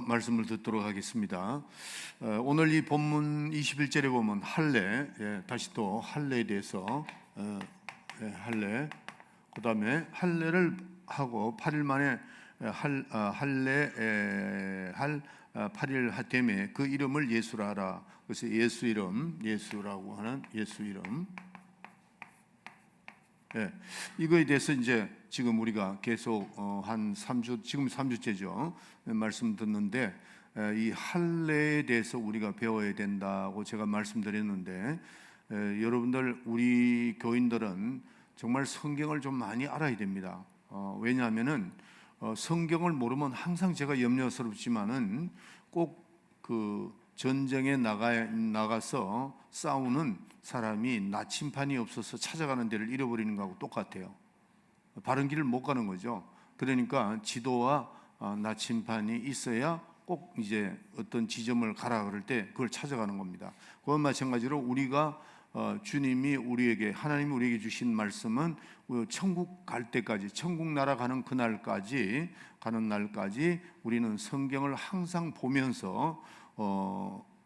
말씀을 듣도록 하겠습니다. 오늘 이 본문 21절에 보면 할례, 다시 또 할례에 대해서 할례, 그 다음에 할례를 하고 8일 만에 할례 할 8일 하됨에 그 이름을 예수라 하라. 그래서 예수 이름, 예수라고 하는 예수 이름. 이거에 대해서 이제 지금 우리가 계속 한 3주, 지금 3주째죠. 말씀 듣는데 이 할례에 대해서 우리가 배워야 된다고 제가 말씀드렸는데 여러분들 우리 교인들은 정말 성경을 좀 많이 알아야 됩니다. 왜냐하면은 성경을 모르면 항상 제가 염려스럽지만은 꼭 그 전쟁에 나가서 싸우는 사람이 나침판이 없어서 찾아가는 데를 잃어버리는 거하고 똑같아요. 바른 길을 못 가는 거죠. 그러니까 지도와 나침판이 있어야 꼭 이제 어떤 지점을 가라 그럴 때 그걸 찾아가는 겁니다. 그와 마찬가지로 우리가 주님이 우리에게, 하나님이 우리에게 주신 말씀은 천국 갈 때까지, 천국 나라 가는 그날까지, 가는 날까지 우리는 성경을 항상 보면서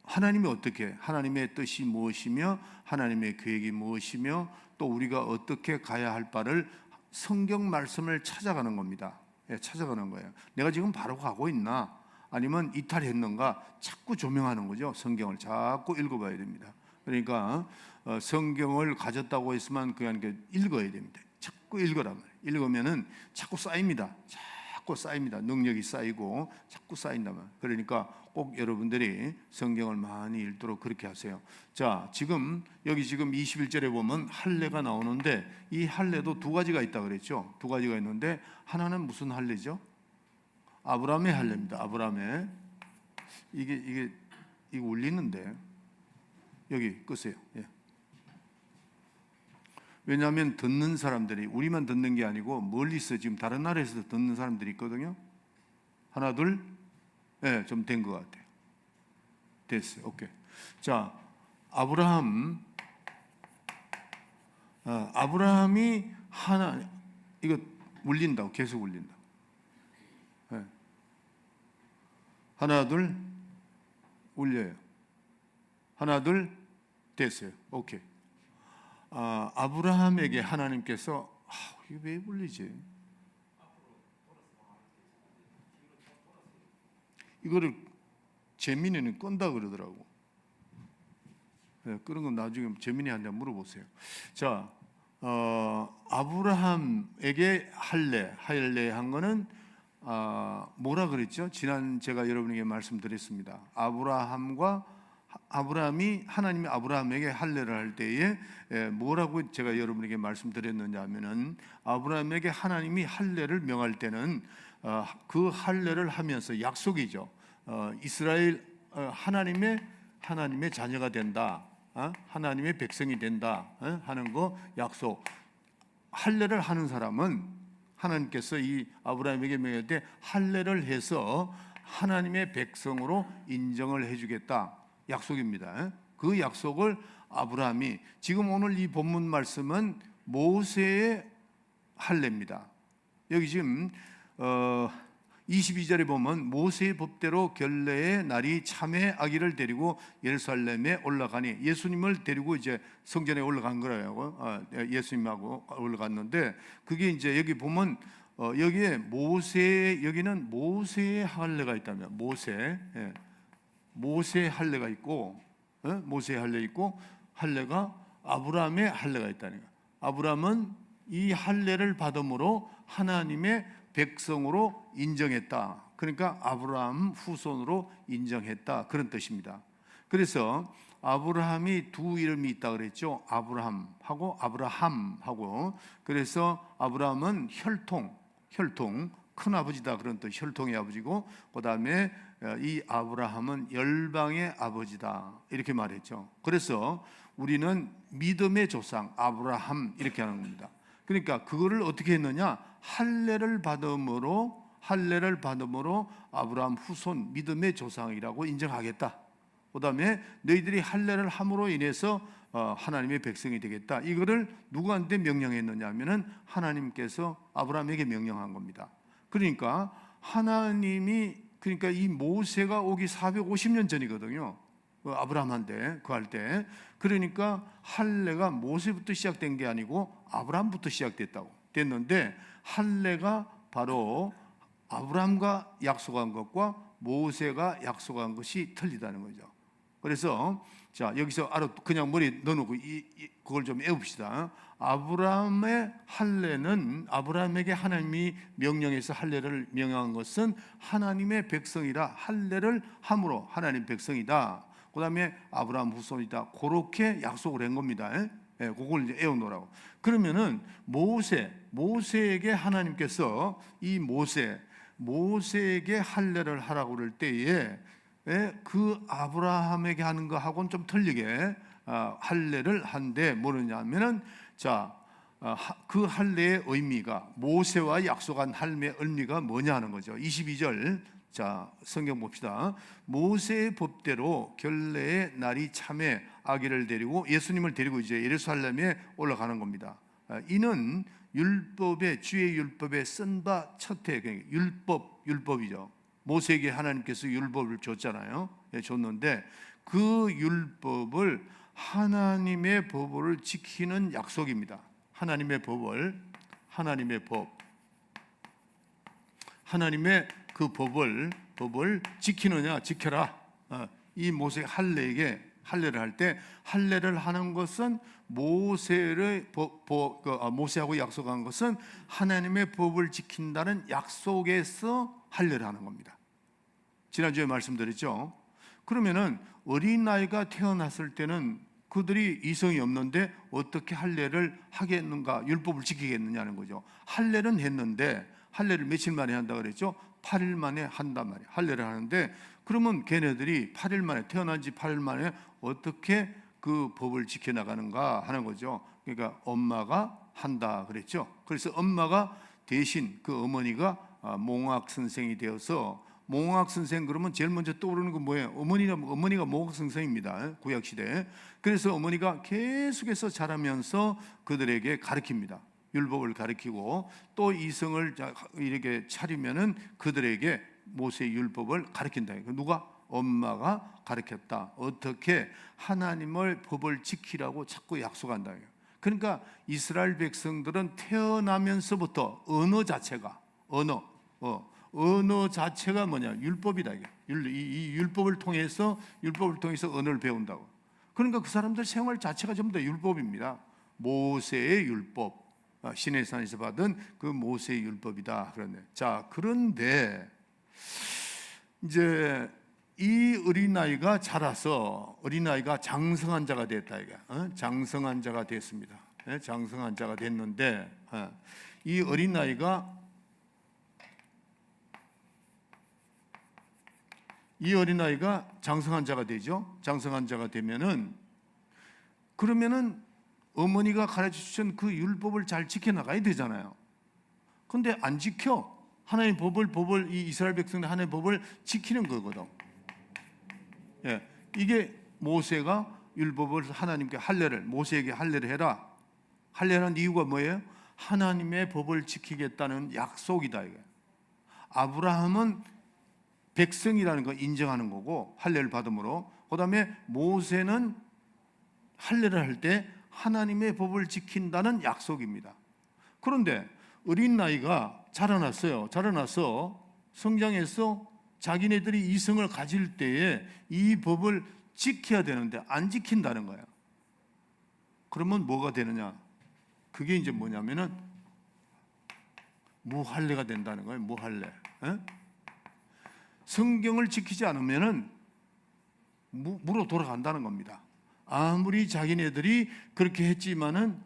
하나님이 어떻게, 하나님의 뜻이 무엇이며 하나님의 계획이 무엇이며 또 우리가 어떻게 가야 할 바를 성경 말씀을 찾아가는 겁니다. 찾아가는 거예요. 내가 지금 바로 가고 있나 아니면 이탈했는가 자꾸 조명하는 거죠. 성경을 자꾸 읽어봐야 됩니다. 그러니까 성경을 가졌다고 했으면 그냥 읽어야 됩니다. 자꾸 읽으란 말이에요. 읽으면은 자꾸 쌓입니다. 자꾸 쌓입니다. 능력이 쌓이고 자꾸 쌓인다면. 그러니까 꼭 여러분들이 성경을 많이 읽도록 그렇게 하세요. 자, 지금 여기 지금 21절에 보면 할례가 나오는데 이 할례도 두 가지가 있다 그랬죠. 두 가지가 있는데 하나는 무슨 할례죠? 아브라함의 할례입니다. 아브라함의 이게 울리는데 여기 끄세요. 왜냐하면 듣는 사람들이 우리만 듣는 게 아니고 멀리서 지금 다른 나라에서도 듣는 사람들이 있거든요. 하나 둘, 좀 된 것 같아요. 됐어요. 오케이. 자, 아브라함이 이거 울린다고, 계속 울린다. 하나 둘 울려요. 하나 둘 됐어요. 오케이. 아브라함에게 하나님께서 이게 왜 울리지? 이거를 재민이는 끈다 그러더라고. 그런 건 나중에 재민이한테 물어보세요. 자, 아브라함에게 할례한 거는 뭐라 그랬죠? 지난 제가 여러분에게 말씀드렸습니다. 아브라함이 하나님이 아브라함에게 할례를 할 때에 뭐라고 제가 여러분에게 말씀드렸느냐 하면은 아브라함에게 하나님이 할례를 명할 때는 그 할례를 하면서 약속이죠. 이스라엘 하나님의 자녀가 된다, 하나님의 백성이 된다 하는 거 약속. 할례를 하는 사람은 하나님께서 이 아브라함에게 명할 때 할례를 해서 하나님의 백성으로 인정을 해주겠다. 약속입니다. 그 약속을 아브라함이, 지금 오늘 이 본문 말씀은 모세의 할례입니다. 여기 지금 22절에 보면 모세의 법대로 결례의 날이 참회 아기를 데리고 예루살렘에 올라가니, 예수님을 데리고 이제 성전에 올라간 거라고, 예수님하고 올라갔는데 그게 이제 여기 보면 여기는 모세의 할례가 있다면 모세의 할례가 있고, 모세의 할례 있고 할례가 아브라함의 할례가 있다는 거예요. 아브라함은 이 할례를 받음으로 하나님의 백성으로 인정했다. 그러니까 아브라함 후손으로 인정했다, 그런 뜻입니다. 그래서 아브라함이 두 이름이 있다 그랬죠. 아브라함하고. 그래서 아브라함은 혈통, 큰 아버지다 그런 뜻, 혈통의 아버지고, 그 다음에 이 아브라함은 열방의 아버지다 이렇게 말했죠. 그래서 우리는 믿음의 조상 아브라함 이렇게 하는 겁니다. 그러니까 그거를 어떻게 했느냐? 할례를 받음으로 아브라함 후손, 믿음의 조상이라고 인정하겠다. 그 다음에 너희들이 할례를 함으로 인해서 하나님의 백성이 되겠다. 이거를 누구한테 명령했느냐 하면은 하나님께서 아브라함에게 명령한 겁니다. 그러니까 하나님이 그러니까 이 모세가 오기 450년 전이거든요. 아브라함한테 그 할 때. 그러니까 할례가 모세부터 시작된 게 아니고 아브라함부터 시작됐다고 됐는데, 할례가 바로 아브라함과 약속한 것과 모세가 약속한 것이 틀리다는 거죠. 그래서 자, 여기서 그냥 머리에 넣어놓고 그걸 좀 외웁시다. 아브라함의 할례는, 아브라함에게 하나님이 명령해서 할례를 명령한 것은 하나님의 백성이라 할례를 함으로 하나님 백성이다. 그 다음에 아브라함 후손이다. 그렇게 약속을 한 겁니다. 예, 그걸 이제 외워놓으라고. 그러면은 모세에게 하나님께서 이 모세에게 할례를 하라고 그럴 때에 그 아브라함에게 하는 거하고는 좀 틀리게 할례를 한데, 뭐냐면은 자, 그 할례의 의미가, 모세와 약속한 할례의 의미가 뭐냐 하는 거죠. 22절, 자, 성경 봅시다. 모세의 법대로 결례의 날이 참에 아기를 데리고 예수님을 데리고 이제 예루살렘에 올라가는 겁니다. 이는 주의 율법에 쓴 바 첫해, 율법이죠. 모세에게 하나님께서 율법을 줬잖아요. 줬는데 그 율법을 하나님의 법을 지키는 약속입니다. 하나님의 그 법을 지키느냐, 지켜라. 이 모세 할례에게 할례를 할 때, 할례를 하는 것은 모세하고 약속한 것은 하나님의 법을 지킨다는 약속에서 할례를 하는 겁니다. 지난주에 말씀드렸죠. 그러면은 어린아이가 태어났을 때는 그들이 이성이 없는데 어떻게 할례를 하겠는가, 율법을 지키겠느냐는 거죠. 할례는 했는데, 할례를 며칠 만에 한다 그랬죠? 8일 만에 한단 말이에요. 할례를 하는데, 그러면 걔네들이 8일 만에, 태어난 지 8일 만에 어떻게 그 법을 지켜나가는가 하는 거죠. 그러니까 엄마가 한다 그랬죠. 그래서 엄마가 대신 그 어머니가 몽학 선생이 되어서, 몽학 선생 그러면 제일 먼저 떠오르는 건 뭐예요? 어머니가 몽학 선생입니다. 구약 시대. 그래서 어머니가 계속해서 자라면서 그들에게 가르칩니다. 율법을 가르치고, 또 이성을 이렇게 차리면은 그들에게 모세 율법을 가르친다. 누가? 엄마가 가르쳤다. 어떻게 하나님을 법을 지키라고 자꾸 약속한다. 그러니까 이스라엘 백성들은 태어나면서부터 언어 자체가 뭐냐? 율법이다. 이 율법을 통해서 언어를 배운다고. 그러니까 그 사람들 생활 자체가 전부 다 율법입니다. 모세의 율법, 시내산에서 받은 그 모세의 율법이다. 그런데 이제 이 어린아이가 자라서 어린아이가 장성한 자가 됐다. 장성한 자가 됐습니다. 장성한 자가 됐는데, 이 어린아이가 장성한 자가 되죠. 장성한 자가 되면은, 그러면은 어머니가 가르쳐 주신 그 율법을 잘 지켜나가야 되잖아요. 근데 안 지켜. 하나님 법을 이 이스라엘 백성들 하나님 법을 지키는 거거든. 예, 이게 모세가 율법을 하나님께 모세에게 할례를 해라. 할례하는 이유가 뭐예요? 하나님의 법을 지키겠다는 약속이다. 이게. 아브라함은 백성이라는 걸 인정하는 거고, 할례를 받음으로. 그다음에 모세는 할례를 할 때 하나님의 법을 지킨다는 약속입니다. 그런데 어린 나이가 자라나서 성장해서 자기네들이 이성을 가질 때에 이 법을 지켜야 되는데 안 지킨다는 거야. 그러면 뭐가 되느냐? 그게 이제 뭐냐면은 무할례가 된다는 거예요. 무할례. 성경을 지키지 않으면은 무로 돌아간다는 겁니다. 아무리 자기네들이 그렇게 했지만은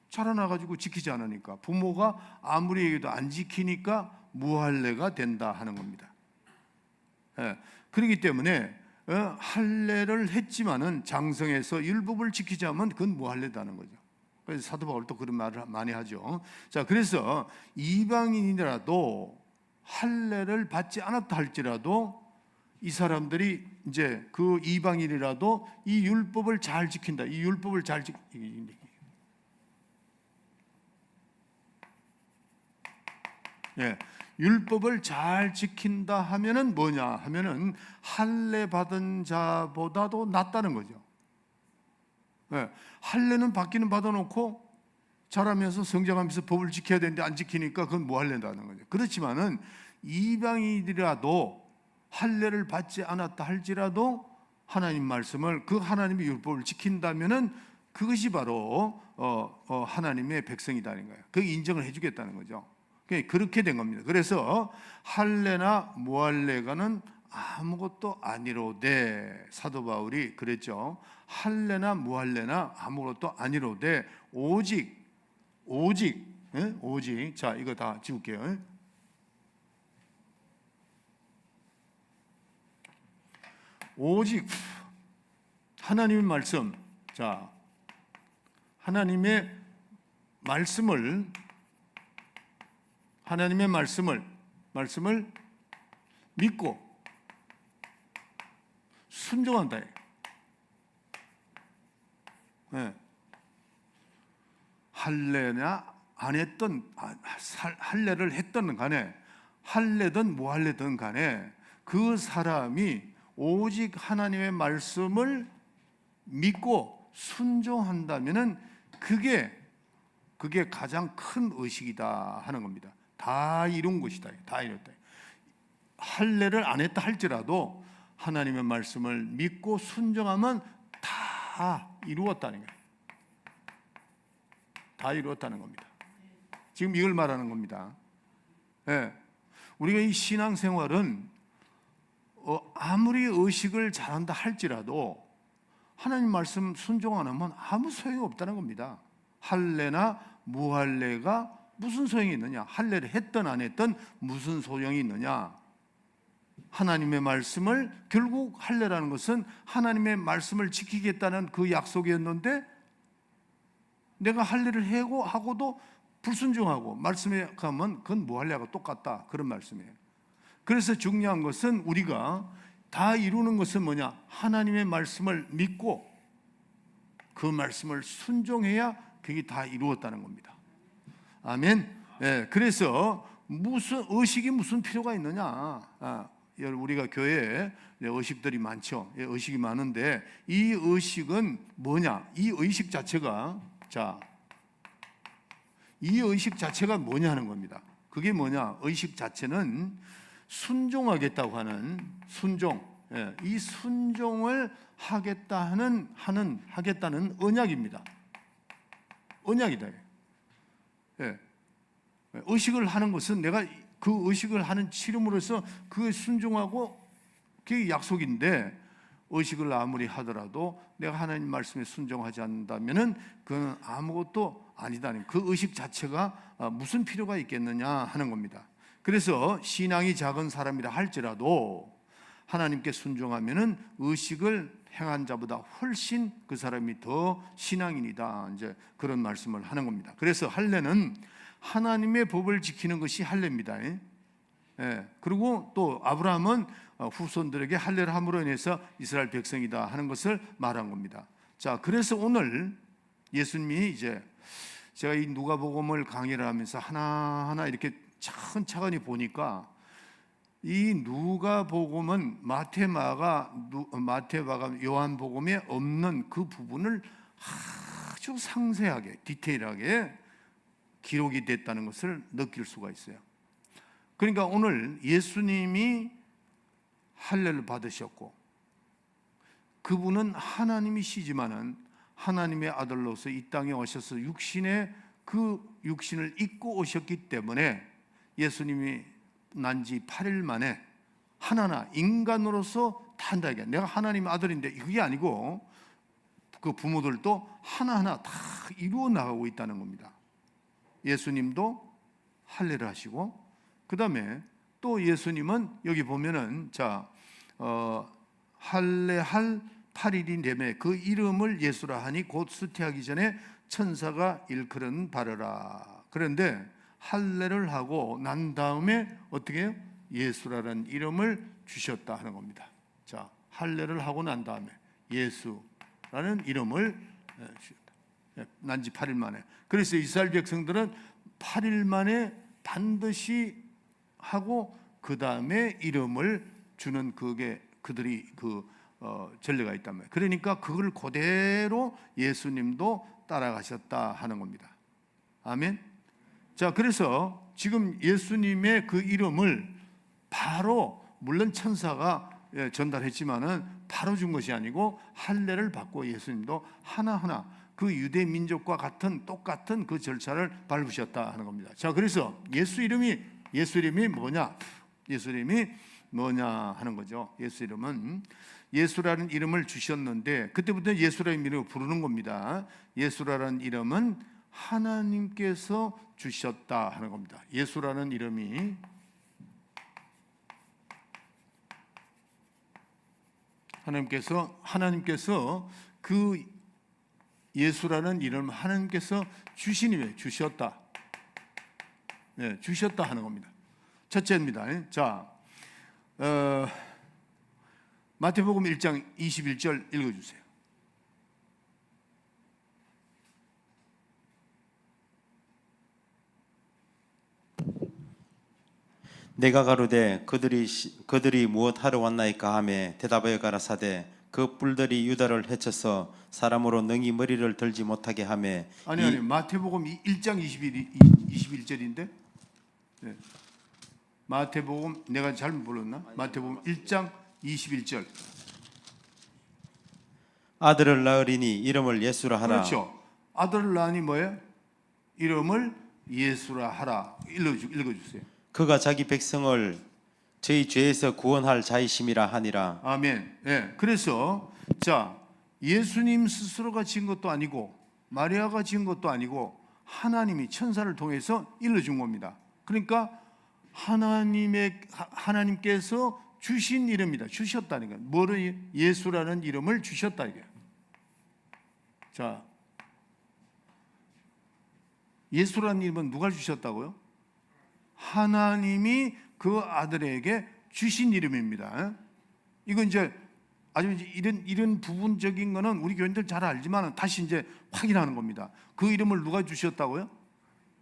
자라나가지고 지키지 않으니까, 부모가 아무리 얘기해도 안 지키니까 무할례가 된다 하는 겁니다. 그렇기 때문에 할례를 했지만은 장성해서 율법을 지키지 않으면 그건 무할례다는 거죠. 그래서 사도 바울 또 그런 말을 많이 하죠. 자, 그래서 이방인이라도 할례를 받지 않았다 할지라도 이 사람들이 이제 그 이방인이라도 이 율법을 잘 지킨다. 이 율법을 잘 율법을 잘 지킨다 하면은 뭐냐 하면은 할례 받은 자보다도 낫다는 거죠. 네. 할례는 받기는 받아놓고 자라면서 성장하면서 법을 지켜야 되는데 안 지키니까 그건 뭐 할례다는 거죠. 그렇지만은 이방인이라도 할례를 받지 않았다 할지라도 하나님 말씀을, 그 하나님의 율법을 지킨다면은 그것이 바로 하나님의 백성이다는 거예요. 그 인정을 해주겠다는 거죠. 그렇게 된 겁니다. 그래서 할례나 무할례가는 아무것도 아니로되, 사도 바울이 그랬죠. 할례나 무할례나 아무것도 아니로되 오직 자, 이거 다 지울게요. 오직 하나님의 말씀, 자, 하나님의 말씀을 믿고 순종한다. 네. 할례나 안 했던, 할례를 했던 간에, 할례든 무할례든 간에 그 사람이 오직 하나님의 말씀을 믿고 순종한다면은 그게 가장 큰 의식이다 하는 겁니다. 다 이룬 것이다. 다 이뤘다. 할례를 안 했다 할지라도 하나님의 말씀을 믿고 순종하면 다 이루었다는 거예요. 다 이루었다는 겁니다. 지금 이걸 말하는 겁니다. 네. 우리가 이 신앙생활은 아무리 의식을 잘한다 할지라도 하나님 말씀 순종 안 하면 아무 소용이 없다는 겁니다. 할례나 무할례가 무슨 소용이 있느냐? 할례를 했든 안 했든 무슨 소용이 있느냐? 하나님의 말씀을, 결국 할례라는 것은 하나님의 말씀을 지키겠다는 그 약속이었는데 내가 할례를 하고도 불순종하고 말씀에 가면 그건 무할례가 똑같다, 그런 말씀이에요. 그래서 중요한 것은 우리가 다 이루는 것은 뭐냐? 하나님의 말씀을 믿고 그 말씀을 순종해야 그게 다 이루었다는 겁니다. 아멘. 네, 그래서 무슨 의식이 무슨 필요가 있느냐? 우리가 교회에 의식들이 많죠. 의식이 많은데 이 의식은 뭐냐? 이 의식 자체가, 자, 이 의식 자체가 뭐냐 하는 겁니다. 그게 뭐냐? 의식 자체는 순종하겠다고 하는 순종, 이 순종을 하겠다는 언약입니다. 언약이다. 의식을 하는 것은 내가 그 의식을 하는 치름으로써 그에 순종하고 그게 약속인데, 의식을 아무리 하더라도 내가 하나님 말씀에 순종하지 않는다면은 그건 아무것도 아니다. 그 의식 자체가 무슨 필요가 있겠느냐 하는 겁니다. 그래서 신앙이 작은 사람이라 할지라도 하나님께 순종하면은 의식을 행한 자보다 훨씬 그 사람이 더 신앙인이다, 이제 그런 말씀을 하는 겁니다. 그래서 할례는 하나님의 법을 지키는 것이 할례입니다. 그리고 또 아브라함은 후손들에게 할례를 함으로 인해서 이스라엘 백성이다 하는 것을 말한 겁니다. 자, 그래서 오늘 예수님이 이제 제가 이 누가복음을 강의를 하면서 하나하나 이렇게 차근차근히 보니까 이 누가복음은 마태, 마가, 요한복음에 없는 그 부분을 아주 상세하게, 디테일하게 기록이 됐다는 것을 느낄 수가 있어요. 그러니까 오늘 예수님이 할례를 받으셨고 그분은 하나님이시지만은 하나님의 아들로서 이 땅에 오셔서 그 육신을 입고 오셨기 때문에 예수님이 난 지 8일 만에 하나하나 인간으로서 다 한다. 내가 하나님의 아들인데 그게 아니고 그 부모들도 하나하나 다 이루어 나가고 있다는 겁니다. 예수님도 할례를 하시고, 그 다음에 또 예수님은 여기 보면은 할례할 8일이 되매 그 이름을 예수라 하니 곧 수태하기 전에 천사가 일컬은 바르라. 그런데 할례를 하고 난 다음에 어떻게 해요? 예수라는 이름을 주셨다 하는 겁니다. 자, 할례를 하고 난 다음에 예수라는 이름을 주셨다. 난 지 8일 만에. 그래서 이스라엘 백성들은 8일 만에 반드시 하고 그 다음에 이름을 주는 그게 그들이 전례가 있단 말이에요. 그러니까 그걸 그대로 예수님도 따라가셨다 하는 겁니다. 아멘. 자, 그래서 지금 예수님의 그 이름을 바로 물론 천사가 전달했지만은 바로 준 것이 아니고 할례를 받고 예수님도 하나하나 그 유대 민족과 같은 똑같은 그 절차를 밟으셨다 하는 겁니다. 자, 그래서 예수 이름이 뭐냐? 예수 이름이 뭐냐 하는 거죠. 예수 이름은 예수라는 이름을 주셨는데 그때부터 예수라는 이름을 부르는 겁니다. 예수라는 이름은 하나님께서 주셨다 하는 겁니다. 예수라는 이름이 하나님께서 그 예수라는 이름 하나님께서 주신 이름에 주셨다. 네, 주셨다 하는 겁니다. 첫째입니다. 자, 마태복음 1장 21절 읽어주세요. 내가 가로되 그들이 무엇 하러 왔나이까 하매 대답하여 가라사대 그 뿔들이 유다를 해쳐서 사람으로 능히 머리를 들지 못하게 하매. 아니 마태복음 1장 21절인데 네. 마태복음 내가 잘못 불렀나? 마태복음 1장 21절. 아들을 낳으리니 이름을 예수라 하라. 그렇죠. 아들을 낳으니 뭐예요? 이름을 예수라 하라. 읽어주세요. 그가 자기 백성을 저희 죄에서 구원할 자이심이라 하니라. 아멘. 예. 그래서 자, 예수님 스스로가 지은 것도 아니고 마리아가 지은 것도 아니고 하나님이 천사를 통해서 일러준 겁니다. 그러니까 하나님께서 주신 이름이다. 주셨다니까. 뭐를 예수라는 이름을 주셨다 이게. 자, 예수라는 이름은 누가 주셨다고요? 하나님이 그 아들에게 주신 이름입니다. 이건 이제 아주 이런 부분적인 거는 우리 교인들 잘 알지만 다시 이제 확인하는 겁니다. 그 이름을 누가 주셨다고요?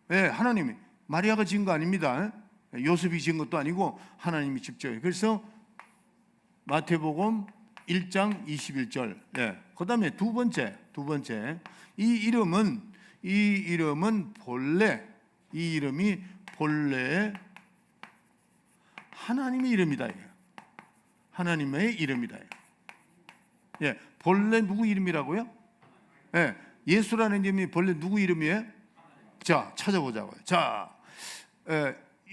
네, 하나님이. 마리아가 지은 거 아닙니다. 요셉이 지은 것도 아니고 하나님이 직접. 그래서 마태복음 1장 21절. 네. 그다음에 두 번째. 이 이름은 본래 하나님의 이름이다. 하나님의 이름이다. 예, 본래 누구 이름이라고요? 예, 예수라는 이름이 본래 누구 이름이에요? 자, 찾아보자고요. 자,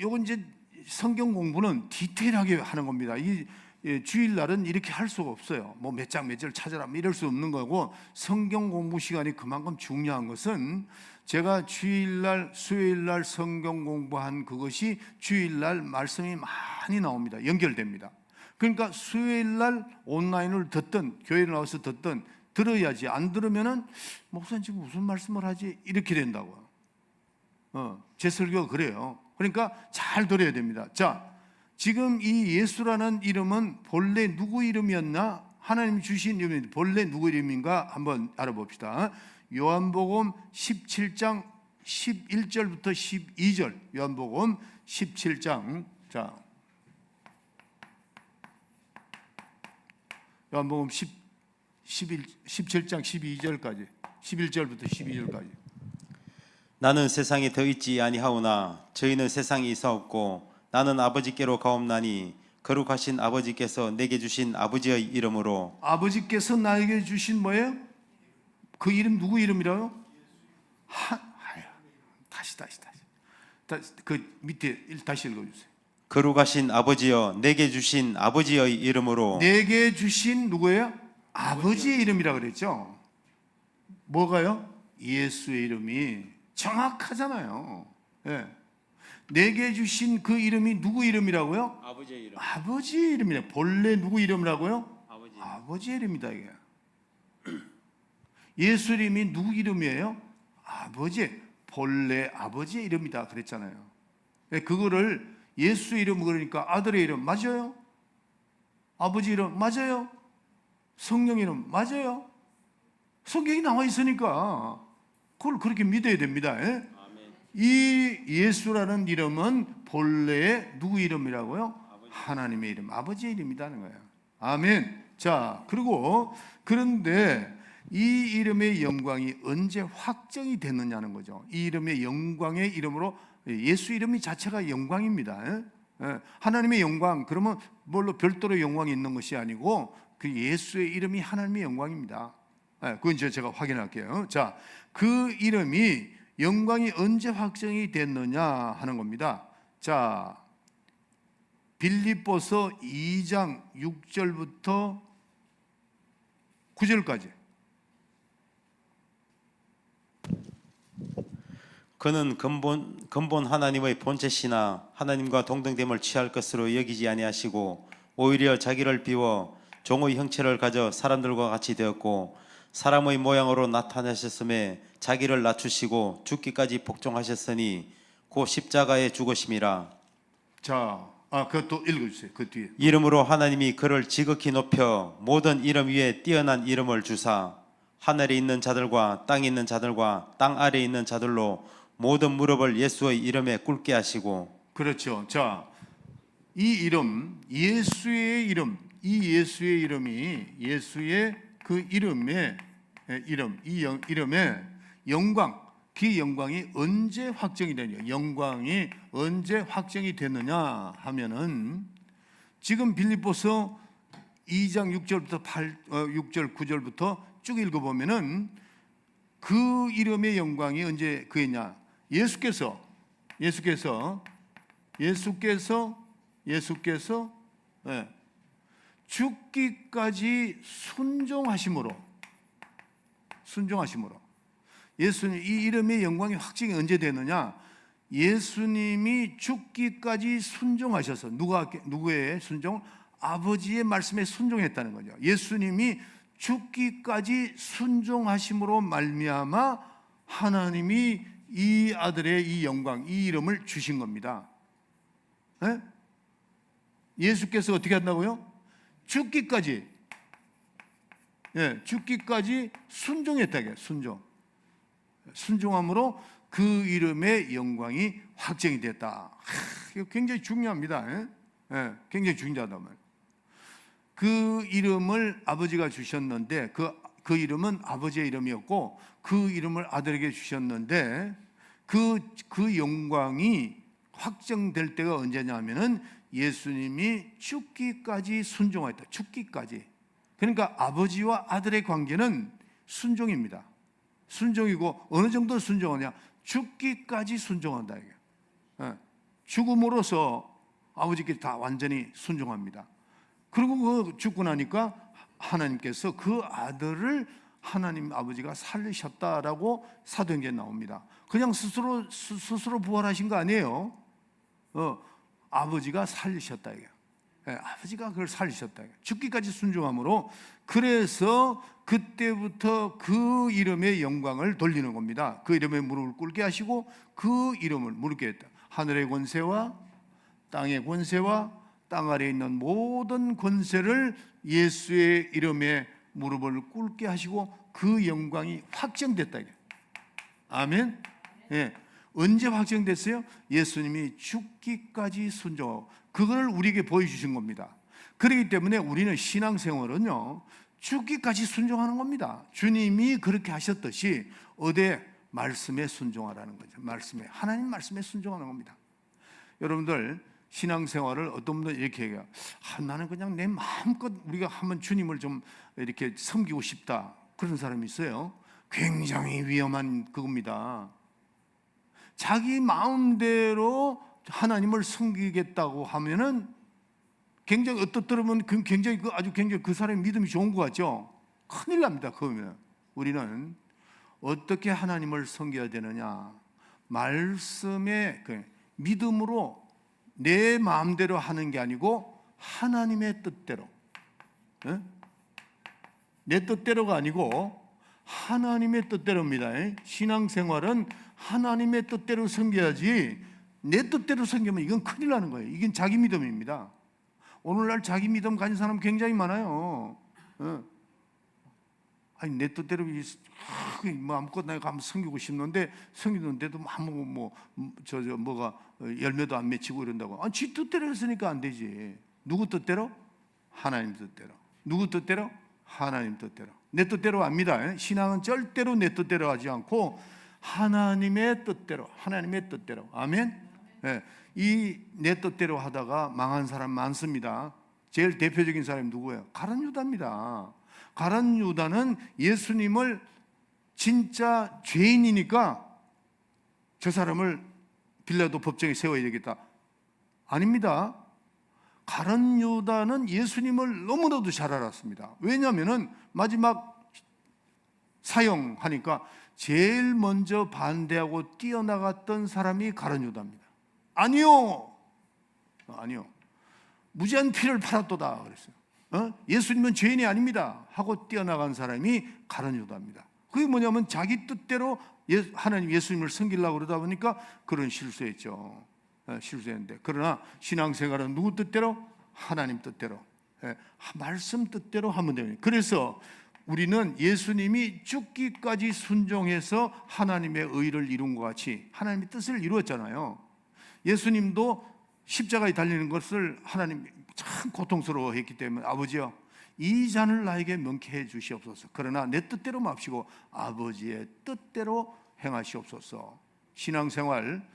요건 이제 성경 공부는 디테일하게 하는 겁니다. 이 주일날은 이렇게 할 수가 없어요. 뭐 몇 장 몇 절 찾아라 이럴 수 없는 거고, 성경 공부 시간이 그만큼 중요한 것은 제가 주일날 수요일날 성경 공부한 그것이 주일날 말씀이 많이 나옵니다. 연결됩니다. 그러니까 수요일날 온라인을 듣든 교회에 나와서 듣든 들어야지. 안 들으면은 목사님 지금 무슨 말씀을 하지 이렇게 된다고요. 제 설교가 그래요. 그러니까 잘 들어야 됩니다. 자, 지금 이 예수라는 이름은 본래 누구 이름이었나? 하나님 주신 이름인데 본래 누구 이름인가 한번 알아봅시다. 요한복음 17장 11절부터 12절. 요한복음 17장. 자, 요한복음 17장 12절까지. 11절부터 12절까지. 나는 세상에 더 있지 아니하오나 저희는 세상에 있사옵고 나는 아버지께로 가옵나니 거룩하신 아버지께서 내게 주신 아버지의 이름으로. 아버지께서 나에게 주신 뭐예요? 그 이름 누구 이름이라요? 다시 그 밑에 다시 읽어주세요. 거룩하신 아버지여 내게 주신 아버지의 이름으로. 내게 주신 누구예요? 아버지의 이름이라 그랬죠. 뭐가요? 예수의 이름이 정확하잖아요. 예. 내게 주신 그 이름이 누구 이름이라고요? 아버지의 이름. 아버지의 이름이래. 본래 누구 이름이라고요? 아버지. 아버지의 이름이다 이게. 예수 이름이 누구 이름이에요? 아버지. 본래 아버지의 이름이다 그랬잖아요. 그거를 예수 이름 그러니까 아들의 이름 맞아요? 아버지 이름 맞아요? 성령 이름 맞아요? 성경이 나와 있으니까 그걸 그렇게 믿어야 됩니다. 예? 이 예수라는 이름은 본래 누구 이름이라고요? 하나님의 이름, 아버지의 이름이라는 거예요. 아멘. 자, 그런데 이 이름의 영광이 언제 확정이 됐느냐는 거죠. 이 이름의 영광의 이름으로, 예수 이름이 자체가 영광입니다. 하나님의 영광, 그러면 뭘로 별도로 영광이 있는 것이 아니고 그 예수의 이름이 하나님의 영광입니다. 그건 이제 제가 확인할게요. 자, 그 이름이 영광이 언제 확정이 됐느냐 하는 겁니다. 자, 빌립보서 2장 6절부터 9절까지. 그는 근본 하나님의 본체시나 하나님과 동등됨을 취할 것으로 여기지 아니하시고 오히려 자기를 비워 종의 형체를 가져 사람들과 같이 되었고 사람의 모양으로 나타나셨음에 자기를 낮추시고 죽기까지 복종하셨으니 곧 십자가에 죽으심이라. 자, 그것도 읽어주세요. 그 뒤에. 이름으로 하나님이 그를 지극히 높여 모든 이름 위에 뛰어난 이름을 주사 하늘에 있는 자들과 땅에 있는 자들과 땅 아래에 있는 자들로 모든 무릎을 예수의 이름에 꿇게 하시고. 그렇죠. 자, 이 이름, 예수의 이름, 이 예수의 이름이 예수의 그 이름의 이름, 이름의 영광, 그 영광이 언제 확정이 되냐? 영광이 언제 확정이 됐느냐 하면은 지금 빌립보서 2장 6절부터 6절 9절부터 쭉 읽어보면은 그 이름의 영광이 언제 그랬냐? 예수께서 죽기까지 순종하심으로 예수님, 이 이름의 영광이 확증이 언제 되느냐? 예수님이 죽기까지 순종하셔서 누구의 순종? 아버지의 말씀에 순종했다는 거죠. 예수님이 죽기까지 순종하심으로 말미암아 하나님이 이 아들의 이 영광, 이 이름을 주신 겁니다. 네? 예수께서 어떻게 한다고요? 죽기까지 순종했다게. 순종함으로 그 이름의 영광이 확정이 됐다. 이거 굉장히 중요합니다. 굉장히 중요하단 말이에요. 그 이름을 아버지가 주셨는데 그 이름은 아버지의 이름이었고 그 이름을 아들에게 주셨는데 그 영광이 확정될 때가 언제냐면은 예수님이 죽기까지 순종했다. 죽기까지. 그러니까 아버지와 아들의 관계는 순종입니다. 순종이고 어느 정도 순종하냐? 죽기까지 순종한다 이게. 죽음으로써 아버지께 다 완전히 순종합니다. 그리고 그 죽고 나니까 하나님께서 그 아들을 하나님 아버지가 살리셨다라고 사도행전에 나옵니다. 그냥 스스로 부활하신 거 아니에요. 아버지가 살리셨다 이게. 아버지가 그걸 살리셨다. 죽기까지 순종함으로 그래서 그때부터 그 이름의 영광을 돌리는 겁니다. 그 이름에 무릎을 꿇게 하시고 그 이름을 무릎게 했다. 하늘의 권세와 땅의 권세와 땅 아래에 있는 모든 권세를 예수의 이름에 무릎을 꿇게 하시고 그 영광이 확정됐다. 아멘. 예. 언제 확정됐어요? 예수님이 죽기까지 순종하고 그걸 우리에게 보여주신 겁니다. 그렇기 때문에 우리는 신앙생활은요 죽기까지 순종하는 겁니다. 주님이 그렇게 하셨듯이 말씀에 순종하라는 거죠. 하나님 말씀에 순종하는 겁니다. 여러분들 신앙생활을 어떤 분들은 이렇게 얘기해요. 나는 그냥 내 마음껏 우리가 한번 주님을 좀 이렇게 섬기고 싶다. 그런 사람이 있어요. 굉장히 위험한 그겁니다. 자기 마음대로 하나님을 섬기겠다고 하면은 굉장히 어떻더라면 굉장히 그 사람의 믿음이 좋은 것 같죠. 큰일 납니다. 그러면 우리는 어떻게 하나님을 섬겨야 되느냐? 말씀의 믿음으로 내 마음대로 하는 게 아니고 하나님의 뜻대로. 내 뜻대로가 아니고 하나님의 뜻대로입니다. 신앙생활은 하나님의 뜻대로 섬겨야지 내 뜻대로 섬기면 이건 큰일 나는 거예요. 이건 자기 믿음입니다. 오늘날 자기 믿음 가진 사람 굉장히 많아요. 아니 내 뜻대로 뭐 아무것도 내가 한번 섬기고 싶는데 섬기는데도 뭐가 열매도 안 맺히고 이런다고. 아니 지 뜻대로 했으니까 안 되지. 누구 뜻대로? 하나님 뜻대로. 누구 뜻대로? 하나님 뜻대로. 내 뜻대로 압니다. 신앙은 절대로 내 뜻대로 하지 않고 하나님의 뜻대로, 하나님의 뜻대로. 아멘. 네. 이 내 뜻대로 하다가 망한 사람 많습니다. 제일 대표적인 사람이 누구예요? 가룟 유다입니다. 가룟 유다는 예수님을 진짜 죄인이니까 저 사람을 빌라도 법정에 세워야 되겠다. 아닙니다. 가룟 유다는 예수님을 너무나도 잘 알았습니다. 왜냐하면 마지막 사형하니까 제일 먼저 반대하고 뛰어나갔던 사람이 가룟 유다입니다. 아니요. 무지한 피를 팔았도다 그랬어요. 예수님은 죄인이 아닙니다 하고 뛰어나간 사람이 가룟 유다입니다. 그게 뭐냐면 자기 뜻대로 하나님 예수님을 섬기려고 그러다 보니까 그런 실수했죠. 실수했는데, 그러나 신앙생활은 누구 뜻대로? 하나님 뜻대로, 말씀 뜻대로 하면 됩니다. 그래서 우리는 예수님이 죽기까지 순종해서 하나님의 의를 이룬 것 같이 하나님의 뜻을 이루었잖아요. 예수님도 십자가에 달리는 것을 하나님 참 고통스러워했기 때문에 아버지여 이 잔을 나에게 명쾌해 주시옵소서. 그러나 내 뜻대로 맙시고 아버지의 뜻대로 행하시옵소서. 신앙생활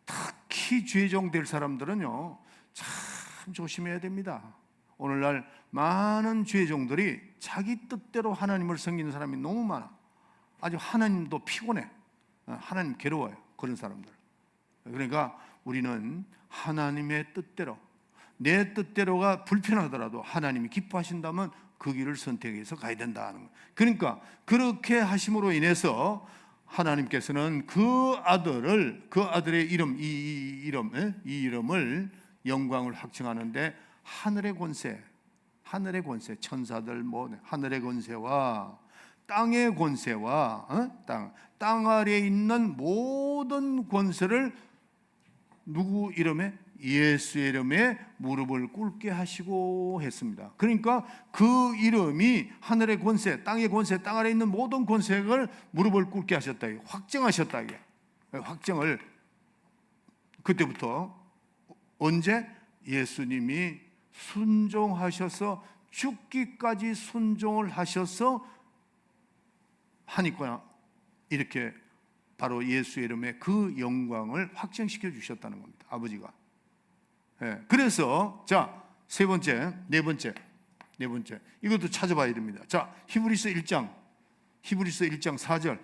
특히 죄종 될 사람들은요 참 조심해야 됩니다. 오늘날 많은 죄종들이 자기 뜻대로 하나님을 섬기는 사람이 너무 많아. 아주 하나님도 피곤해. 하나님 괴로워요. 그런 사람들. 그러니까 우리는 하나님의 뜻대로, 내 뜻대로가 불편하더라도 하나님이 기뻐하신다면 그 길을 선택해서 가야 된다는 거예요. 그러니까 그렇게 하심으로 인해서 하나님께서는 그 아들의 이름, 이 이름을 영광을 확증하는데 하늘의 권세, 천사들 하늘의 권세와 땅의 권세와 땅 아래에 있는 모든 권세를 누구 이름에? 예수의 이름에 무릎을 꿇게 하시고 했습니다. 그러니까 그 이름이 하늘의 권세, 땅의 권세, 땅 아래에 있는 모든 권세를 무릎을 꿇게 하셨다. 확정하셨다. 확정을 그때부터 언제? 예수님이 순종하셔서 죽기까지 순종을 하셔서 하니까 이렇게 바로 예수의 이름에 그 영광을 확정시켜 주셨다는 겁니다. 아버지가. 그래서 자, 네 번째 이것도 찾아봐야 됩니다. 자, 히브리서 1장 4절.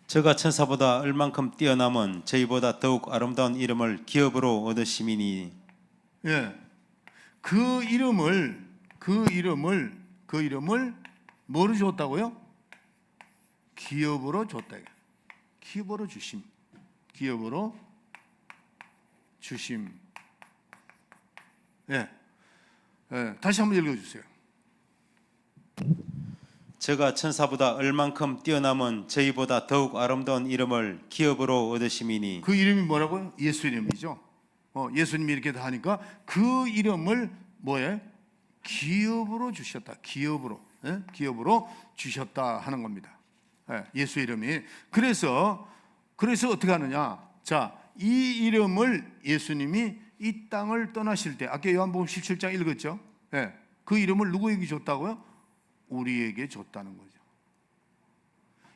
저가 천사보다 얼만큼 뛰어남은 저희보다 더욱 아름다운 이름을 기업으로 얻으심이니. 그 이름을 뭐로 줬다고요? 기업으로 줬다. 기업으로 주심. 기업으로 주심. 다시 한번 읽어주세요. 저가 천사보다 얼만큼 뛰어남은 저희보다 더욱 아름다운 이름을 기업으로 얻으심이니. 그 이름이 뭐라고요? 예수 이름이죠. 예수님이 이렇게 다 하니까 그 이름을 뭐예요? 기업으로 주셨다. 기업으로 주셨다 하는 겁니다. 예수 이름이. 그래서 어떻게 하느냐? 자, 이 이름을 예수님이 이 땅을 떠나실 때, 아까 요한복음 17장 읽었죠? 그 이름을 누구에게 줬다고요? 우리에게 줬다는 거죠.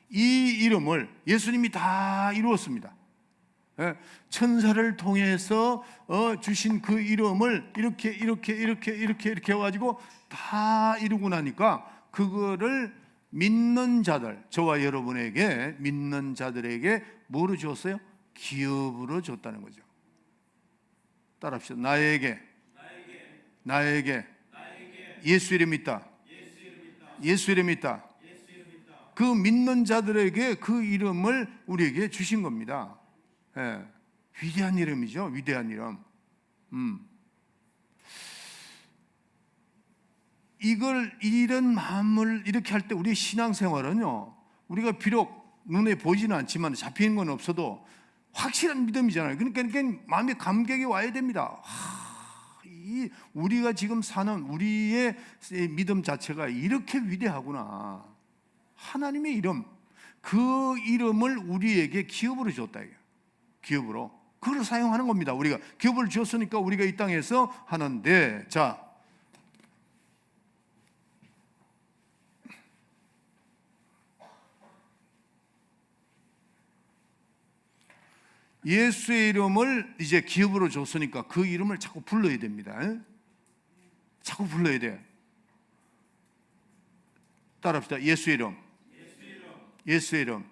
이 이름을 예수님이 다 이루었습니다. 천사를 통해서 주신 그 이름을 이렇게 해가지고 다 이루고 나니까 그거를 믿는 자들, 저와 여러분에게 믿는 자들에게 뭐로 줬어요? 기업으로 줬다는 거죠. 따라합시다. 나에게 예수 이름 있다. 예수 이름 있다. 그 믿는 자들에게 그 이름을 우리에게 주신 겁니다. 위대한 이름이죠. 위대한 이름. 이런 마음을 이렇게 할 때 우리 신앙생활은요, 우리가 비록 눈에 보이지는 않지만 잡히는 건 없어도 확실한 믿음이잖아요. 그러니까 마음에 감격이 와야 됩니다. 우리가 지금 사는 우리의 믿음 자체가 이렇게 위대하구나. 하나님의 이름, 그 이름을 우리에게 기업으로 줬다. 기업으로. 그걸 사용하는 겁니다. 우리가 기업을 줬으니까 우리가 이 땅에서 하는데, 자, 예수의 이름을 이제 기업으로 줬으니까 그 이름을 자꾸 불러야 됩니다. 자꾸 불러야 돼. 따라합시다. 예수의 이름. 예수의 이름.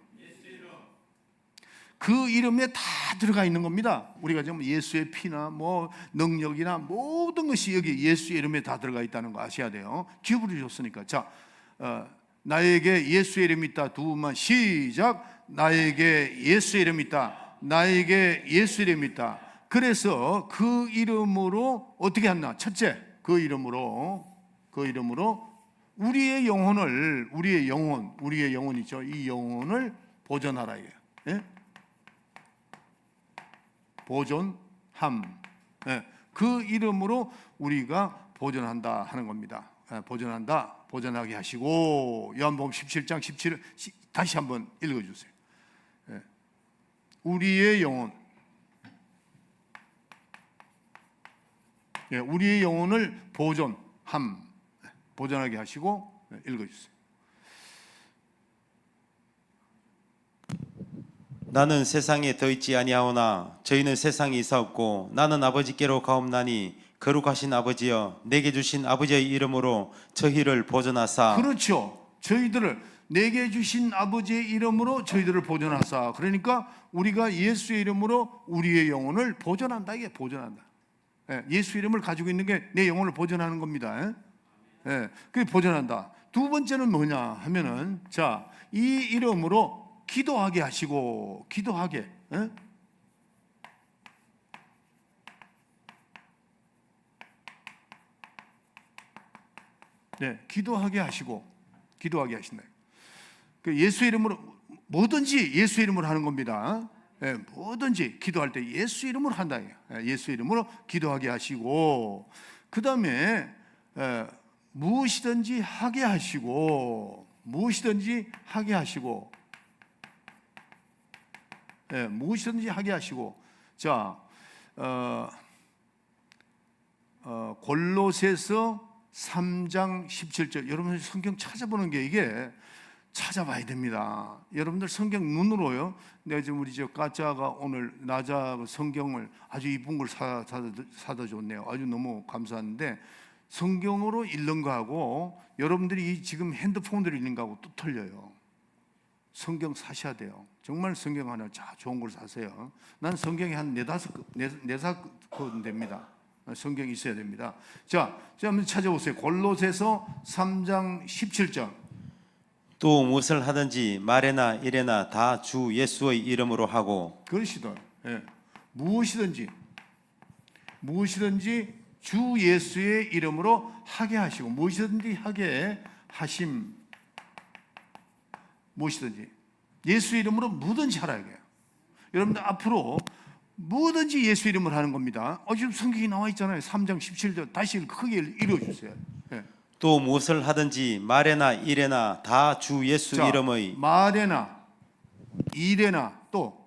그 이름에 다 들어가 있는 겁니다. 우리가 지금 예수의 피나 뭐 능력이나 모든 것이 여기 예수의 이름에 다 들어가 있다는 거 아셔야 돼요. 기업으로 줬으니까. 자, 나에게 예수의 이름이 있다. 두 번만 시작. 나에게 예수의 이름이 있다. 나에게 예수의 이름이 있다. 그래서 그 이름으로 어떻게 한다? 첫째, 그 이름으로 우리의 영혼이죠. 이 영혼을 보존하라. 예? 보존함. 예. 그 이름으로 우리가 보존한다 하는 겁니다. 예. 보존하게 하시고. 요한복음 17장 17을 다시 한번 읽어주세요. 예. 우리의 영혼, 예. 우리의 영혼을 보존하게 하시고. 예. 읽어주세요. 나는 세상에 더 있지 아니하오나 저희는 세상에 있사옵고 나는 아버지께로 가옵나니 거룩하신 아버지여 내게 주신 아버지의 이름으로 저희를 보존하사. 그렇죠. 저희들을 내게 주신 아버지의 이름으로 저희들을 보존하사. 그러니까 우리가 예수의 이름으로 우리의 영혼을 보존한다. 이게 보존한다. 예, 예수 이름을 가지고 있는 게 내 영혼을 보존하는 겁니다. 예, 그게 보존한다. 두 번째는 뭐냐 하면은, 자, 이 이름으로 기도하게 하시고. 기도하게. 예? 네, 기도하게 하시고. 기도하게 하신다. 그 예수 이름으로 뭐든지 예수 이름으로 하는 겁니다. 예, 뭐든지 기도할 때 예수 이름으로 한다. 예, 예수 이름으로 기도하게 하시고. 그 다음에 무엇이든지 하게 하시고. 무엇이든지 하게 하시고. 예, 무엇이든지 하게 하시고. 자, 골로새서 3장 17절. 여러분 성경 찾아보는 게 이게 찾아봐야 됩니다. 여러분들 성경 눈으로요. 내가 지금 우리 저 까짜가 오늘 나자 성경을 아주 이쁜 걸 사다 줬네요. 아주 너무 감사한데, 성경으로 읽는 거하고 여러분들이 지금 핸드폰으로 읽는 거하고 또 틀려요. 성경 사셔야 돼요. 정말 성경 하나 좋은 걸 사세요. 난 성경이 한 4-5권 됩니다. 성경이 있어야 됩니다. 자, 한번 찾아보세요. 골로새서 3장 17절. 또 무엇을 하든지 말에나 일에나 다 주 예수의 이름으로 하고. 그러시던. 예. 무엇이든지 주 예수의 이름으로 하게 하시고. 무엇이든지 하게 하심. 무엇이든지 예수 이름으로 뭐든지 하라 이거예요. 여러분들 앞으로 뭐든지 예수 이름으로 하는 겁니다. 지금 성경이 나와 있잖아요. 3장 17절 다시 크게 읽어주세요. 예. 또 무엇을 하든지 말에나 일에나 다 주 예수 이름의. 말에나 일에나 또